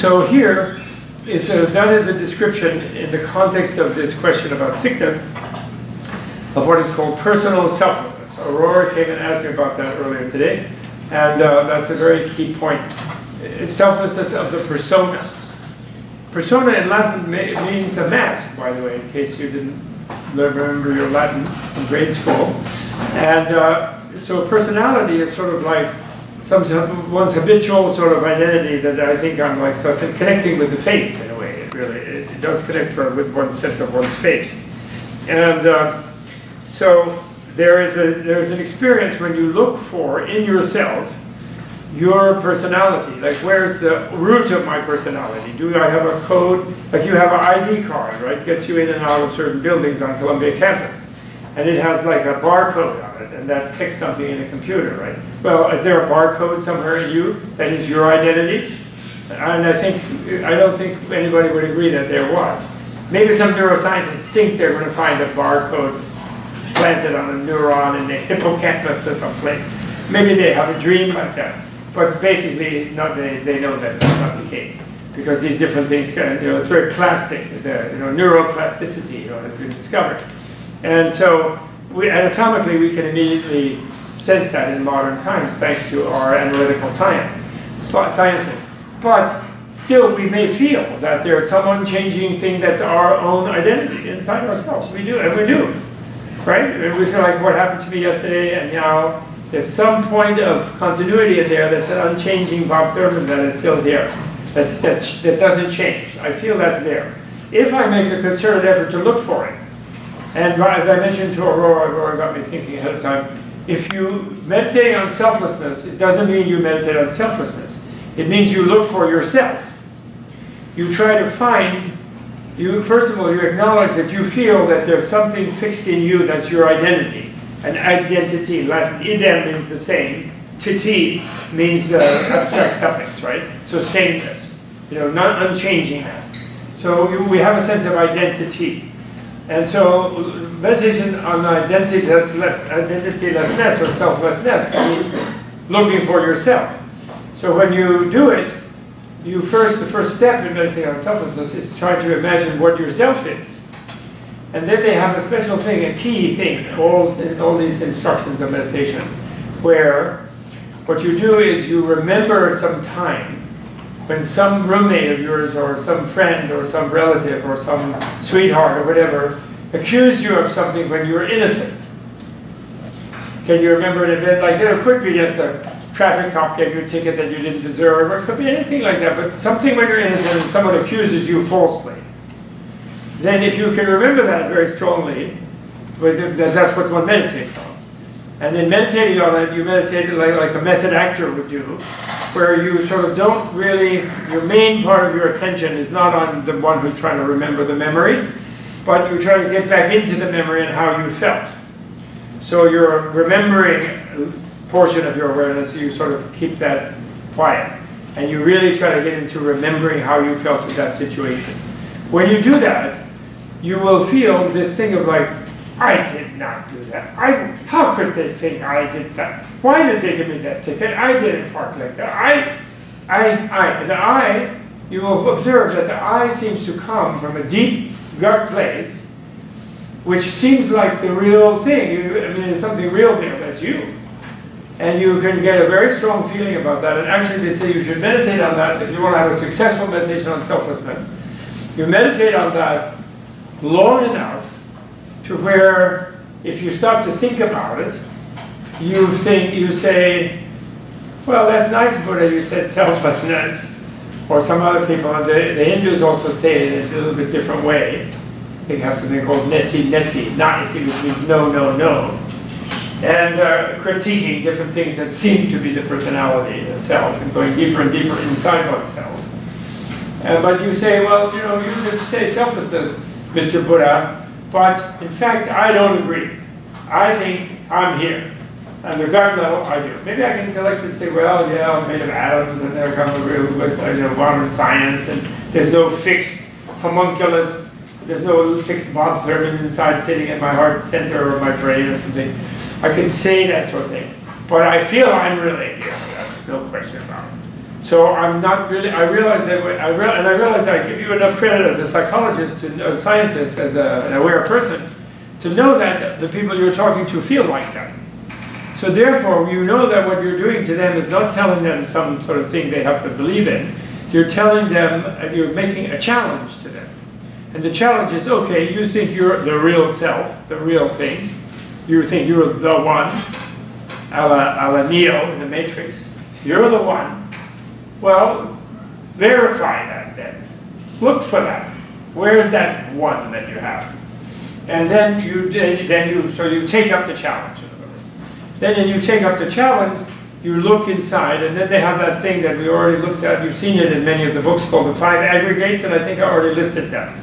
So here, that is a description in the context of this question about sickness of what is called personal selflessness. Aurora came and asked me about that earlier today, and that's a very key point. It's selflessness of the persona. Persona in Latin means a mask, by the way, in case you didn't remember your Latin in grade school. And so personality is sort of like one's habitual sort of identity that I think I'm like, so it's connecting with the face in a way. It does connect sort of with one's sense of one's face. And so there's an experience when you look for in yourself your personality. Like, where's the root of my personality? Do I have a code? Like, you have an ID card, right? Gets you in and out of certain buildings on Columbia campus. And it has like a barcode on it, and that picks something in a computer, right? Well, is there a barcode somewhere in you that is your identity? And I don't think anybody would agree that there was. Maybe some neuroscientists think they're going to find a barcode planted on a neuron in the hippocampus or someplace. Maybe they have a dream like that. But basically, they know that that's not the case. Because these different things, it's very plastic. Neuroplasticity, has been discovered. And so, anatomically, we can immediately sense that in modern times, thanks to our analytical sciences. But still, we may feel that there's some unchanging thing that's our own identity inside ourselves. We do, and we do, right? And we feel like what happened to me yesterday, and now there's some point of continuity in there that's an unchanging Bob Thurman that is still there, that doesn't change. I feel that's there. If I make a concerted effort to look for it, and as I mentioned to Aurora got me thinking ahead of time, if you meditate on selflessness, it doesn't mean you meditate on selflessness. It means you look for yourself. You try to find, first of all, you acknowledge that you feel that there's something fixed in you that's your identity. An identity, Latin idem means the same. Titi means abstract suffix, right? So sameness, not unchangingness. So we have a sense of identity. And so meditation on identitylessness or selflessness means looking for yourself. So when you do it, the first step in meditating on selflessness is trying to imagine what yourself is. And then they have a special thing, a key thing, in all these instructions of meditation, where what you do is you remember some time when some roommate of yours or some friend or some relative or some sweetheart or whatever accused you of something when you were innocent. Can you remember an event like that? It could be just a traffic cop gave you a ticket that you didn't deserve, or it could be anything like that, but something when you're innocent and someone accuses you falsely. Then if you can remember that very strongly, that's what one meditates on. And then meditating on it, you meditate like a method actor would do, where you sort of don't really, your main part of your attention is not on the one who's trying to remember the memory, but you try to get back into the memory and how you felt. So you're remembering a portion of your awareness, so you sort of keep that quiet. And you really try to get into remembering how you felt in that situation. When you do that, you will feel this thing of like, I did not do that. How could they think I did that? Why did they give me that ticket? I didn't park like that. And the I, you will observe that the I seems to come from a deep gut place, which seems like the real thing. There's something real there, that's you. And you can get a very strong feeling about that. And actually they say you should meditate on that if you want to have a successful meditation on selflessness. You meditate on that long enough to where if you start to think about it, you say, well, that's nice, Buddha, you said selflessness. Or some other people, the Hindus also say it in a little bit different way. They have something called neti, nati, which means no, no, no. And critiquing different things that seem to be the personality, the self, and going deeper and deeper inside oneself. But you say, well, you could say selflessness, Mr. Buddha, but in fact, I don't agree. I think I'm here. On the gut level, I do. Maybe I can intellectually say, well, yeah, I'm made of atoms, and there comes a real good modern science, and there's no fixed homunculus, there's no fixed Bob Thurman inside sitting at my heart center or my brain or something. I can say that sort of thing. But I feel I'm really here. That's no question about it. So I'm not really, I realize that, and I realize I give you enough credit as a psychologist, and a scientist, as an aware person, to know that the people you're talking to feel like that. So therefore, you know that what you're doing to them is not telling them some sort of thing they have to believe in. You're telling them, you're making a challenge to them. And the challenge is, okay, you think you're the real self, the real thing. You think you're the one, a la Neo in the Matrix. You're the one. Well, verify that then. Look for that. Where's that one that you have? And then you take up the challenge. In other words. Then you take up the challenge, you look inside, and then they have that thing that we already looked at. You've seen it in many of the books called the 5 aggregates, and I think I already listed them.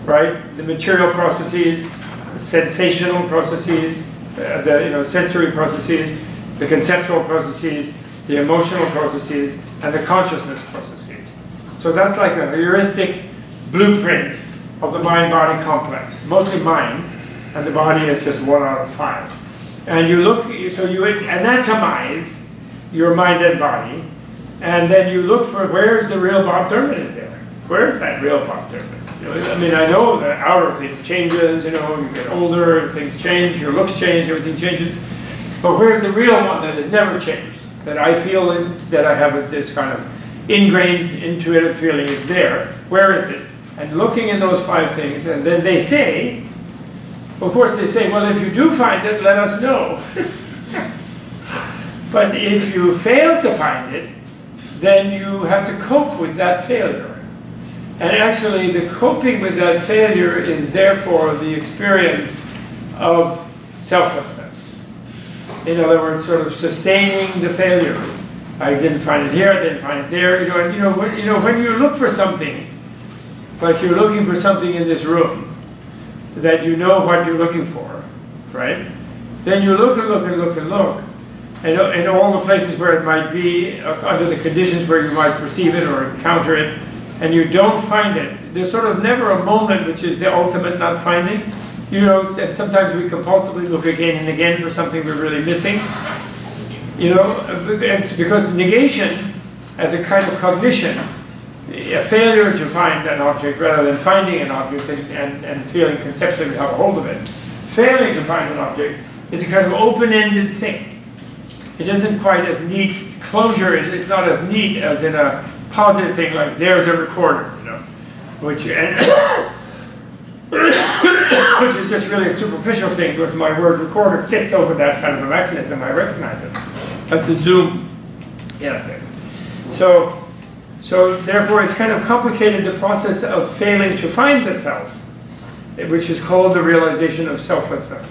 Right? The material processes, the sensational processes, the sensory processes, the conceptual processes, the emotional processes, and the consciousness processes. So that's like a heuristic blueprint of the mind-body complex. Mostly mind, and the body is just 1 out of 5. And you look, so you anatomize your mind and body, and then you look for where's the real Bob Thurman in there? Where's that real Bob Thurman? I mean, I know the outer thing changes, you get older, things change, your looks change, everything changes. But where's the real one that has never changed? That I feel that I have this kind of ingrained intuitive feeling is there. Where is it? And looking in those 5 things, and then they say, of course they say, well, if you do find it, let us know. But if you fail to find it, then you have to cope with that failure. And actually, the coping with that failure is therefore the experience of selflessness. In other words, sort of sustaining the failure. I didn't find it here, I didn't find it there. When you look for something, like you're looking for something in this room, that you know what you're looking for, right? Then you look and look and look and look. And in all the places where it might be, under the conditions where you might perceive it or encounter it, and you don't find it, there's sort of never a moment which is the ultimate not finding. And sometimes we compulsively look again and again for something we're really missing. It's because negation, as a kind of cognition, a failure to find an object rather than finding an object and feeling conceptually we have a hold of it. Failing to find an object is a kind of open-ended thing. It isn't quite as neat. Closure is not as neat as in a positive thing like there's a recorder, which is just really a superficial thing because my word recorder fits over that kind of a mechanism. I recognize it. That's a zoom thing. So therefore it's kind of complicated, the process of failing to find the self, which is called the realization of selflessness.